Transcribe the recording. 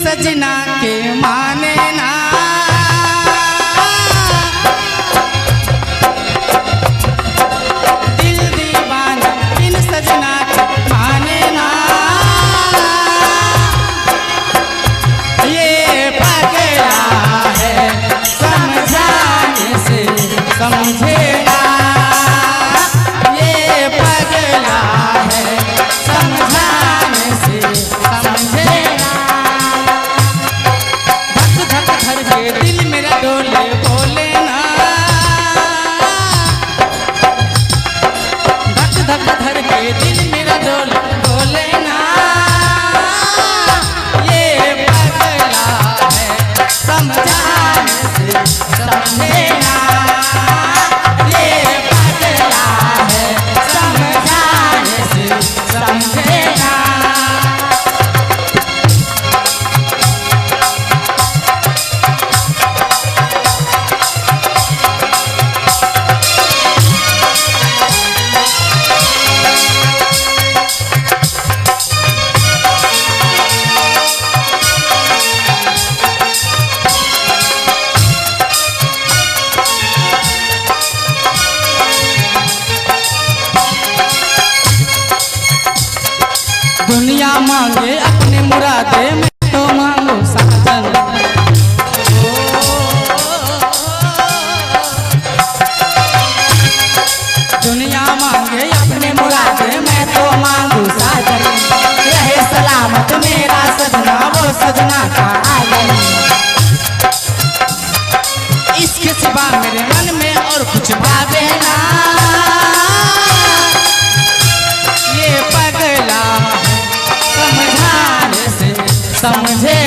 सजना के माने ना, दिल दीवाना बिन सजना के माने ना, ये पगला है समझाने से समझे ना, ये पगला है समझाने से समझे ना। धक धक धर के दिल मेरा डोले बोले ना, धक धक धर के दिल मेरा डोले बोले ना, ये पगला है समझाने से समझे ना, ये पगला है समझाने से समझे ना। दुनिया मांगे अपने मुरादे में तो मांगो साजन, दुनिया मांगे अपने मुरादे में तो मांगो साजन, रहे सलामत मेरा सजना वो सजना का आलम, इसके सिवा मेरे मन में और कुछ भावे ना, ये पगला समझाने से समझे